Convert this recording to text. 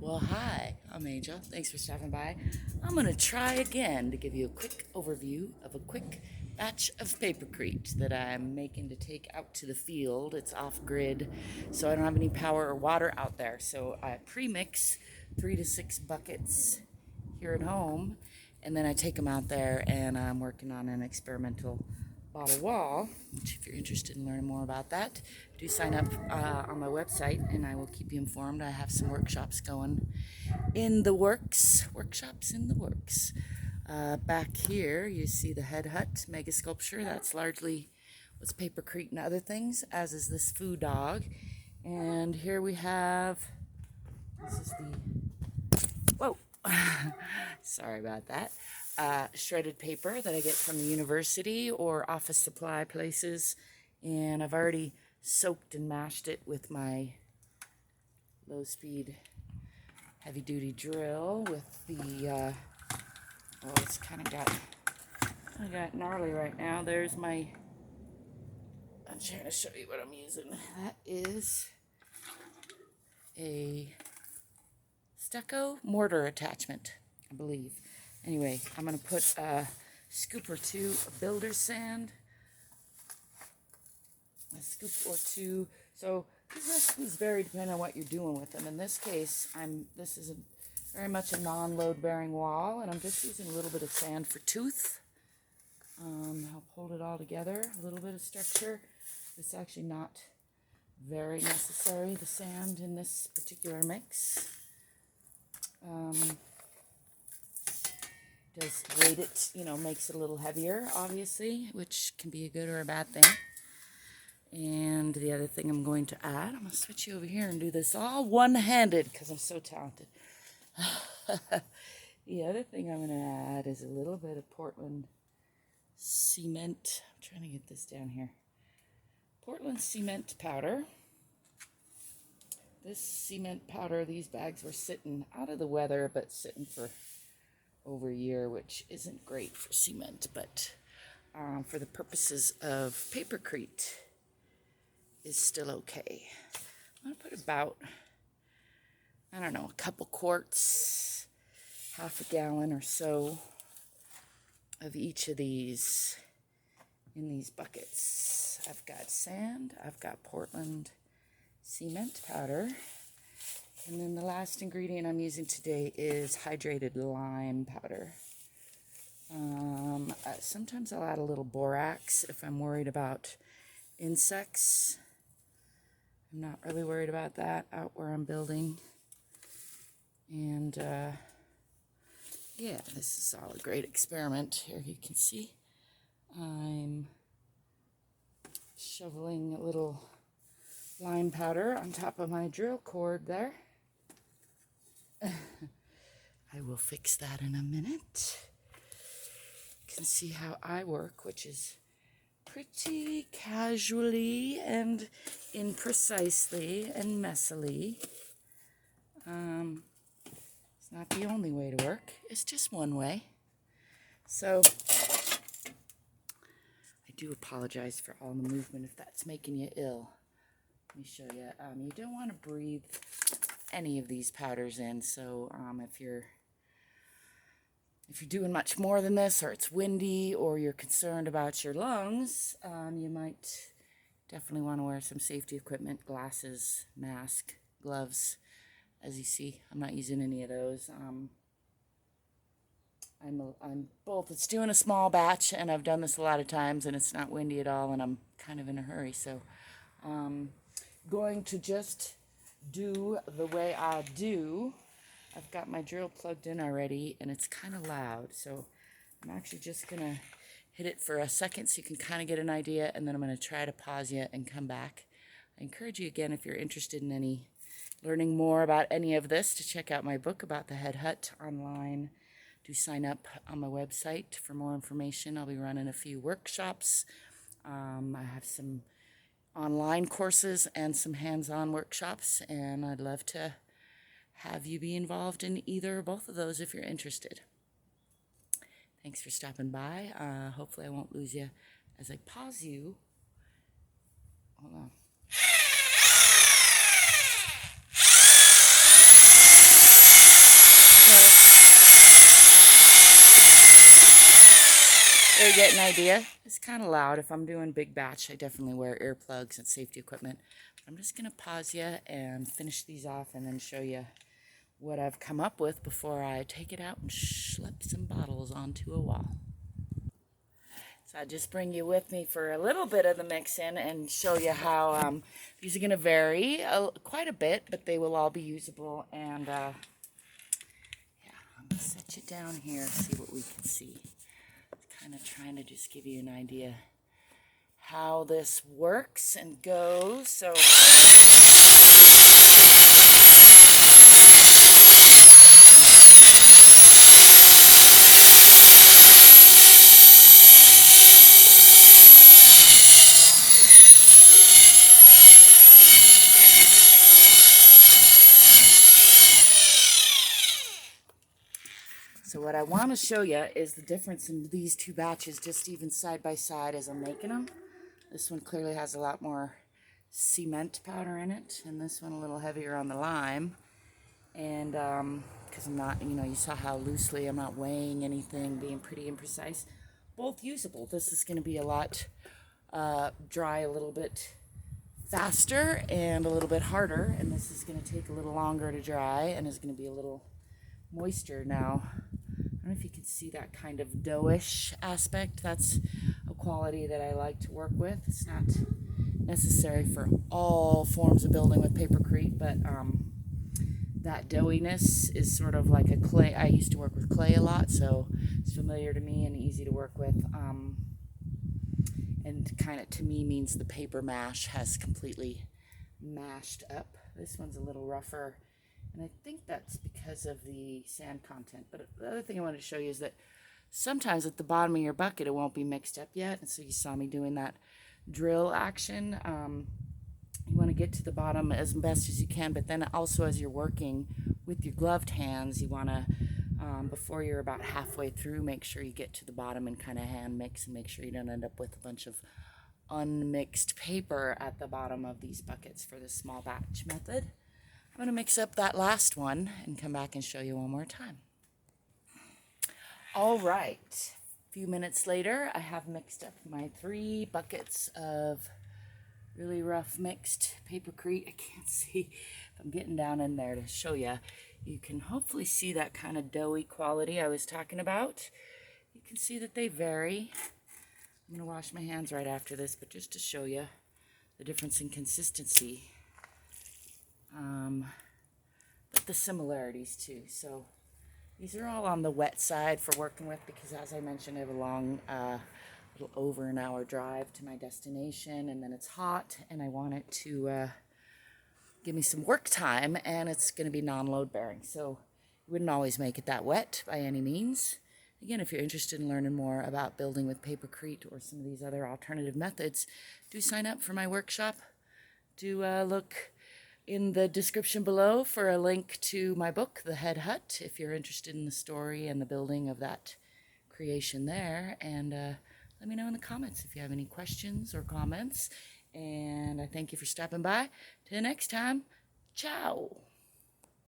Well, hi, I'm Angel. Thanks for stopping by. I'm going to try again to give you a quick overview of a quick batch of papercrete that I'm making to take out to the field. It's off grid, so I don't have any power or water out there. So I pre-mix 3 to 6 buckets here at home, and then I take them out there and I'm working on an experimental bottle wall, which if you're interested in learning more about that, do sign up on my website and I will keep you informed. I have some workshops going in the works. Back here you see the Head Hutt Mega-Sculpture. That's largely what's papercrete and other things, as is this foo dog. And here we have, this is the, whoa, sorry about that. Shredded paper that I get from the university or office supply places, and I've already soaked and mashed it with my low-speed heavy-duty drill with the oh, it's kind of got gnarly right now. There's my, I'm trying to show you what I'm using. That is a stucco mortar attachment, I believe. Anyway, I'm going to put a scoop or two of builder sand, a scoop or two. So these recipes vary depending on what you're doing with them. In this case, this is very much a non-load bearing wall, and I'm just using a little bit of sand for tooth. I'll hold it all together, a little bit of structure. It's actually not very necessary, the sand in this particular mix. Does weight it, makes it a little heavier, obviously, which can be a good or a bad thing. And the other thing I'm going to add, I'm going to switch you over here and do this all one-handed because I'm so talented. The other thing I'm going to add is a little bit of Portland cement. I'm trying to get this down here. Portland cement powder. This cement powder, these bags were sitting out of the weather, but sitting for over a year, which isn't great for cement, but for the purposes of papercrete is still okay. I'm going to put about, I don't know, a couple quarts, half a gallon or so of each of these in these buckets. I've got sand, I've got Portland cement powder, and then the last ingredient I'm using today is hydrated lime powder. Sometimes I'll add a little borax if I'm worried about insects. I'm not really worried about that out where I'm building. And yeah, this is all a great experiment. Here you can see I'm shoveling a little lime powder on top of my drill cord there. I will fix that in a minute. You can see how I work, which is pretty casually and imprecisely and messily. It's not the only way to work. It's just one way. So I do apologize for all the movement if that's making you ill. Let me show you. You don't want to breathe any of these powders in, so if you're doing much more than this, or it's windy, or you're concerned about your lungs, you might definitely want to wear some safety equipment, glasses, mask, gloves. As you see, I'm not using any of those. I'm both, it's doing a small batch, and I've done this a lot of times, and it's not windy at all, and I'm kind of in a hurry, so going to just do the way I do. I've got my drill plugged in already, and it's kind of loud, so I'm actually just going to hit it for a second so you can kind of get an idea, and then I'm going to try to pause you and come back. I encourage you again, if you're interested in learning more about any of this, to check out my book about the Head Hutt online. Do sign up on my website for more information. I'll be running a few workshops. I have some online courses and some hands-on workshops, and I'd love to have you be involved in either or both of those if you're interested. Thanks for stopping by. Hopefully I won't lose you as I pause you. Hold on. you get an idea. It's kind of loud. If I'm doing big batch, I definitely wear earplugs and safety equipment. I'm just going to pause you and finish these off and then show you what I've come up with before I take it out and schlep some bottles onto a wall. So I just bring you with me for a little bit of the mix-in and show you how these are going to vary quite a bit, but they will all be usable. And yeah, I'm going to set you down here and see what we can see. Kind of trying to just give you an idea how this works and goes. So what I want to show you is the difference in these two batches, just even side by side as I'm making them. This one clearly has a lot more cement powder in it, and this one a little heavier on the lime. And because I'm not, you saw how loosely I'm not weighing anything, being pretty imprecise. Both usable. This is going to be a lot dry, a little bit faster and a little bit harder, and this is going to take a little longer to dry and is going to be a little moister now. I don't know if you can see that kind of doughish aspect. That's a quality that I like to work with. It's not necessary for all forms of building with papercrete, but that doughiness is sort of like a clay. I used to work with clay a lot, so it's familiar to me and easy to work with. And kind of to me means the paper mash has completely mashed up. This one's a little rougher, and I think that's because of the sand content. But the other thing I wanted to show you is that sometimes at the bottom of your bucket it won't be mixed up yet, and so you saw me doing that drill action. You want to get to the bottom as best as you can, but then also as you're working with your gloved hands, you want to, before you're about halfway through, make sure you get to the bottom and kind of hand mix and make sure you don't end up with a bunch of unmixed paper at the bottom of these buckets for this small batch method. I'm going to mix up that last one and come back and show you one more time. All right, a few minutes later, I have mixed up my 3 buckets of really rough mixed papercrete. I can't see if I'm getting down in there to show you. You can hopefully see that kind of doughy quality I was talking about. You can see that they vary. I'm going to wash my hands right after this, but just to show you the difference in consistency. But the similarities too. So these are all on the wet side for working with because, as I mentioned, I have a long, little over an hour drive to my destination, and then it's hot, and I want it to give me some work time, and it's going to be non-load bearing. So you wouldn't always make it that wet by any means. Again, if you're interested in learning more about building with papercrete or some of these other alternative methods, do sign up for my workshop. Do look in the description below for a link to my book, The Head Hutt, if you're interested in the story and the building of that creation there. And let me know in the comments if you have any questions or comments. And I thank you for stopping by. Till next time, ciao.